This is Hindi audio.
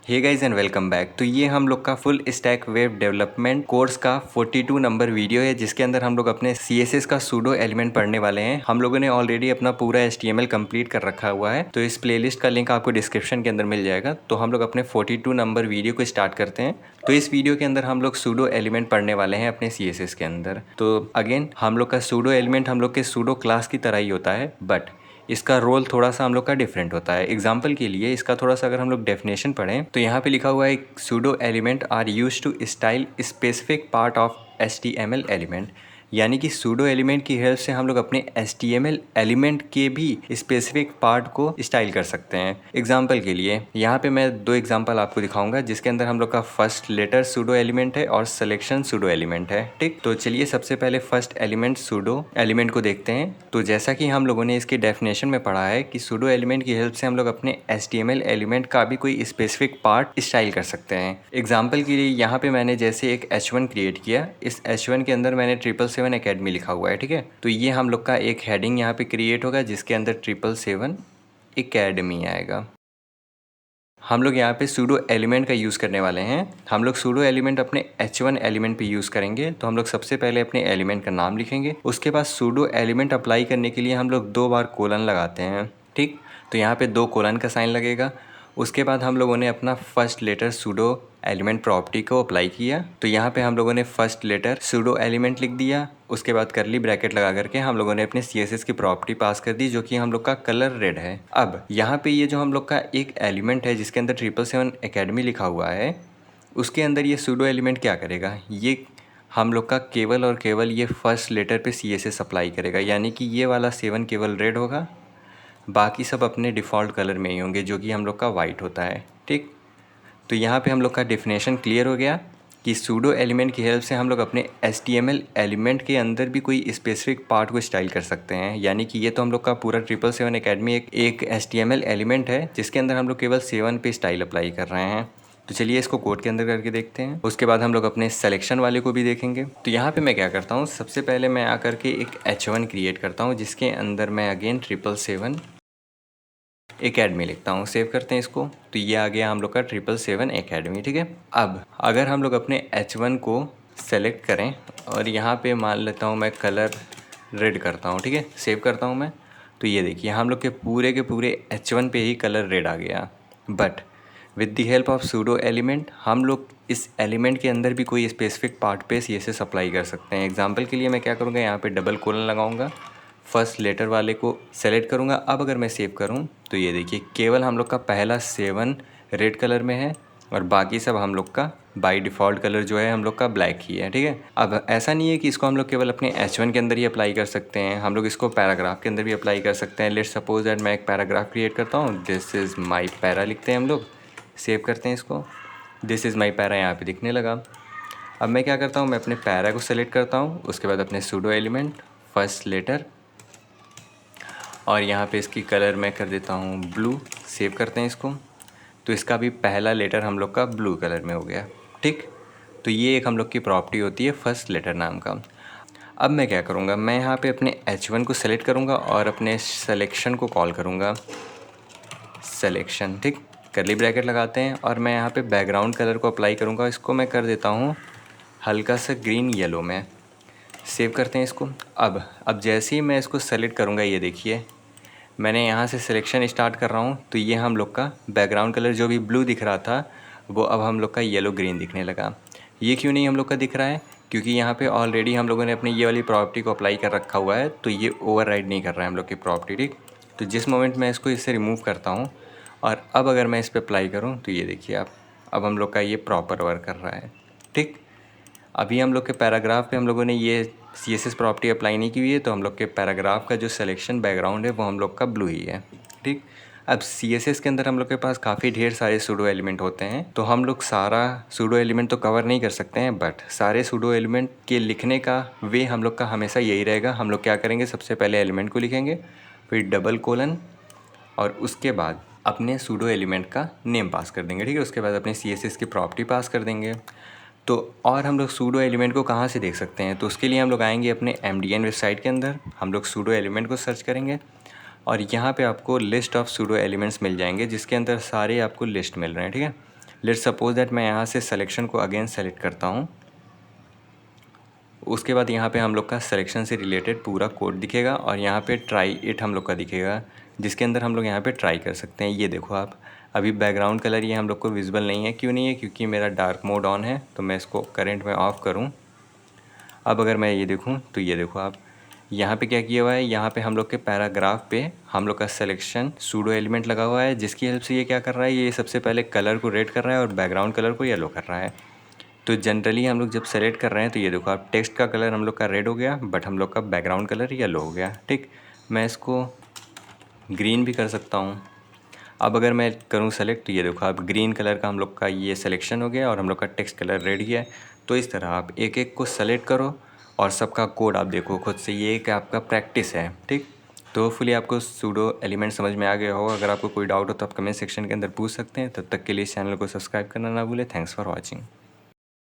Hey guys and welcome back. तो ये हम लोग का full stack web development course का 42 नंबर वीडियो है, जिसके अंदर हम लोग अपने CSS का सूडो एलिमेंट पढ़ने वाले हैं। हम लोगों ने ऑलरेडी अपना पूरा HTML कंप्लीट कर रखा हुआ है, तो इस प्लेलिस्ट का लिंक आपको डिस्क्रिप्शन के अंदर मिल जाएगा। तो हम लोग अपने 42 नंबर वीडियो को स्टार्ट करते हैं। तो इस वीडियो के अंदर हम लोग सूडो एलिमेंट पढ़ने वाले हैं अपने CSS के अंदर। तो अगेन हम लोग का सूडो एलिमेंट हम लोग के सूडो क्लास की तरह ही होता है, बट इसका रोल थोड़ा सा हम लोग का डिफरेंट होता है। एग्जाम्पल के लिए इसका थोड़ा सा अगर हम लोग डेफिनेशन पढ़ें तो यहाँ पे लिखा हुआ है pseudo element are use to style specific part of HTML element, यानी कि सूडो एलिमेंट की हेल्प से हम लोग अपने HTML एलिमेंट के भी स्पेसिफिक पार्ट को स्टाइल कर सकते हैं। एग्जाम्पल के लिए यहाँ पे मैं दो एग्जाम्पल आपको दिखाऊंगा, जिसके अंदर हम लोग का फर्स्ट लेटर सूडो एलिमेंट है और सिलेक्शन सूडो एलिमेंट है। ठीक, तो चलिए सबसे पहले फर्स्ट एलिमेंट सूडो एलिमेंट को देखते हैं। तो जैसा कि हम लोगों ने इसके डेफिनेशन में पढ़ा है कि सूडो एलिमेंट की हेल्प से हम लोग अपने HTML एलिमेंट का भी कोई स्पेसिफिक पार्ट स्टाइल कर सकते हैं। एग्जाम्पल के लिए यहाँ पे मैंने जैसे एक H1 क्रिएट किया, इस H1 के अंदर मैंने 777 एकेडमी लिखा हुआ है। ठीक है, तो ये हम लोग का एक हेडिंग यहाँ पे क्रिएट होगा, जिसके अंदर 777 एकेडमी आएगा। हम लोग यहाँ पे सूडो एलिमेंट का यूज़ करने वाले हैं। हम लोग सूडो एलिमेंट अपने H1 एलिमेंट पे यूज़ करेंगे। तो हम लोग सबसे पहले अपने एलिमेंट का नाम लिखेंगे, उसके बाद सूडो एलिमेंट अप्लाई करने के लिए हम लोग 2 बार कोलन लगाते हैं। ठीक, तो यहाँ पे 2 कोलन का साइन लगेगा। उसके बाद हम लोगों ने अपना first letter pseudo element property को अप्लाई किया। तो यहाँ पे हम लोगों ने फर्स्ट लेटर सूडो एलिमेंट लिख दिया। उसके बाद करली ब्रैकेट लगा करके हम लोगों ने अपने CSS की प्रॉपर्टी पास कर दी, जो कि हम लोग का कलर रेड है। अब यहाँ पे ये जो हम लोग का एक एलिमेंट है जिसके अंदर 777 एकेडमी लिखा हुआ है, उसके अंदर ये सूडो एलिमेंट क्या करेगा, ये हम लोग का केवल और केवल ये फर्स्ट लेटर पे CSS अप्लाई करेगा, यानी कि ये वाला 7 केवल रेड होगा, बाकी सब अपने डिफ़ॉल्ट कलर में ही होंगे, जो कि हम लोग का वाइट होता है। ठीक, तो यहाँ पे हम लोग का डेफिनेशन क्लियर हो गया कि सूडो एलिमेंट की हेल्प से हम लोग अपने HTML एलिमेंट के अंदर भी कोई स्पेसिफिक पार्ट को स्टाइल कर सकते हैं। यानी कि ये तो हम लोग का पूरा 777 एकेडमी एक HTML एलिमेंट है, जिसके अंदर हम लोग केवल 7 पे स्टाइल अप्लाई कर रहे हैं। तो चलिए इसको कोड के अंदर करके देखते हैं। उसके बाद हम लोग अपने सिलेक्शन वाले को भी देखेंगे। तो यहाँ पे मैं क्या करता हूँ, सबसे पहले मैं आकर के एक H1 क्रिएट करता हूँ, जिसके अंदर मैं अगेन 777 एकेडमी लिखता हूँ। सेव करते हैं इसको। तो ये आ गया हम लोग का 777 एकेडमी। ठीक है, अब अगर हम लोग अपने H1 को सेलेक्ट करें और यहाँ पे मान लेता हूँ मैं कलर रेड करता हूँ। ठीक है, सेव करता हूँ मैं। तो ये देखिए हम लोग के पूरे H1 पे ही कलर रेड आ गया। But with the help of pseudo element हम लोग इस एलिमेंट के अंदर भी कोई स्पेसिफिक पार्ट पे CSS अप्लाई कर सकते हैं। एग्जाम्पल के लिए मैं क्या करूँगा, यहाँ पे डबल कोलन लगाऊंगा, फर्स्ट लेटर वाले को सेलेक्ट करूँगा। अब अगर मैं सेव करूँ तो ये देखिए केवल हम लोग का पहला 7 रेड कलर में है और बाकी सब हम लोग का बाय डिफ़ॉल्ट कलर जो है हम लोग का ब्लैक ही है। ठीक है, अब ऐसा नहीं है कि इसको हम लोग केवल अपने H1 के अंदर ही अप्लाई कर सकते हैं, हम लोग इसको पैराग्राफ के अंदर भी अप्लाई कर सकते हैं। लेट्स सपोज दैट मैं एक पैराग्राफ क्रिएट करता हूँ, दिस इज़ माई पैरा लिखते हैं हम लोग, सेव करते हैं इसको। दिस इज़ माई पैरा यहाँ पे दिखने लगा। अब मैं क्या करता हूँ, मैं अपने पैरा को सेलेक्ट करता हूँ, उसके बाद अपने सूडो एलिमेंट फर्स्ट लेटर और यहाँ पे इसकी कलर मैं कर देता हूँ ब्लू। सेव करते हैं इसको। तो इसका भी पहला लेटर हम लोग का ब्लू कलर में हो गया। ठीक, तो ये एक हम लोग की प्रॉपर्टी होती है फर्स्ट लेटर नाम का। अब मैं क्या करूँगा, मैं यहाँ पे अपने H1 को सेलेक्ट करूँगा और अपने सिलेक्शन को कॉल करूँगा सिलेक्शन। ठीक, कर्ली ब्रैकेट लगाते हैं और मैं यहाँ पे बैकग्राउंड कलर को अप्लाई करूँगा। इसको मैं कर देता हूँ हल्का सा ग्रीन येलो में। सेव करते हैं इसको। अब जैसे ही मैं इसको सेलेक्ट करूँगा, ये देखिए मैंने यहाँ से सिलेक्शन स्टार्ट कर रहा हूँ, तो ये हम लोग का बैकग्राउंड कलर जो भी ब्लू दिख रहा था वो अब हम लोग का येलो ग्रीन दिखने लगा। ये क्यों नहीं हम लोग का दिख रहा है, क्योंकि यहाँ पे ऑलरेडी हम लोगों ने अपनी ये वाली प्रॉपर्टी को अप्लाई कर रखा हुआ है, तो ये ओवरराइड नहीं कर रहा है हम लोग की प्रॉपर्टी। ठीक, तो जिस मोमेंट मैं इसको इससे रिमूव करता हूँ और अब अगर मैं इस पर अप्लाई करूँ तो ये देखिए आप, अब हम लोग का ये प्रॉपर वर्क कर रहा है। ठीक, अभी हम लोग के पैराग्राफ पे हम लोगों ने ये CSS प्रॉपर्टी अप्लाई नहीं की हुई है, तो हम लोग के पैराग्राफ का जो सिलेक्शन बैकग्राउंड है वो हम लोग का ब्लू ही है। ठीक, अब CSS के अंदर हम लोग के पास काफ़ी ढेर सारे सूडो एलिमेंट होते हैं, तो हम लोग सारा सूडो एलिमेंट तो कवर नहीं कर सकते हैं, बट सारे सूडो एलिमेंट के लिखने का वे हम लोग का हमेशा यही रहेगा। हम लोग क्या करेंगे, सबसे पहले एलिमेंट को लिखेंगे, फिर डबल कोलन और उसके बाद अपने सूडो एलिमेंट का नेम पास कर देंगे। ठीक है, उसके बाद अपने CSS की प्रॉपर्टी पास कर देंगे। तो और हम लोग सूडो एलिमेंट को कहाँ से देख सकते हैं, तो उसके लिए हम लोग आएंगे अपने MDN वेबसाइट के अंदर, हम लोग सूडो एलिमेंट को सर्च करेंगे और यहाँ पे आपको लिस्ट ऑफ सूडो एलिमेंट्स मिल जाएंगे, जिसके अंदर सारे आपको लिस्ट मिल रहे हैं। ठीक है, लेट्स सपोज दैट मैं यहाँ से सिलेक्शन को अगेन सेलेक्ट करता हूँ। उसके बाद यहाँ पे हम लोग का सिलेक्शन से रिलेटेड पूरा कोड दिखेगा और यहाँ पे ट्राई इट हम लोग का दिखेगा, जिसके अंदर हम लोग यहाँ पे ट्राई कर सकते हैं। ये देखो आप, अभी बैकग्राउंड कलर ये हम लोग को विजिबल नहीं है। क्यों नहीं है? क्योंकि मेरा डार्क मोड ऑन है। तो मैं इसको करंट में ऑफ़ करूँ। अब अगर मैं ये देखूँ तो ये देखो आप, यहाँ पे क्या किया हुआ है, यहाँ पे हम लोग के पैराग्राफ पे हम लोग का सिलेक्शन सूडो एलिमेंट लगा हुआ है, जिसकी हेल्प से ये क्या कर रहा है, ये सबसे पहले कलर को रेड कर रहा है और बैकग्राउंड कलर को येलो कर रहा है। तो जनरली हम लोग जब सेलेक्ट कर रहे हैं तो ये देखो आप, टेक्स्ट का कलर हम लोग का रेड हो गया बट हम लोग का बैकग्राउंड कलर येलो हो गया। ठीक, मैं इसको ग्रीन भी कर सकता हूँ। अब अगर मैं करूँ सेलेक्ट तो ये देखो आप, ग्रीन कलर का हम लोग का ये सिलेक्शन हो गया और हम लोग का टेक्स्ट कलर रेड ही है। तो इस तरह आप एक एक को सेलेक्ट करो और सबका कोड आप देखो खुद से। ये एक आपका प्रैक्टिस है। ठीक, तो होपफुली आपको सूडो एलिमेंट समझ में आ गया होगा। अगर आपको कोई डाउट हो तो आप कमेंट सेक्शन के अंदर पूछ सकते हैं। तब तक के लिए इस चैनल को सब्सक्राइब करना ना भूलें। Thanks for watching.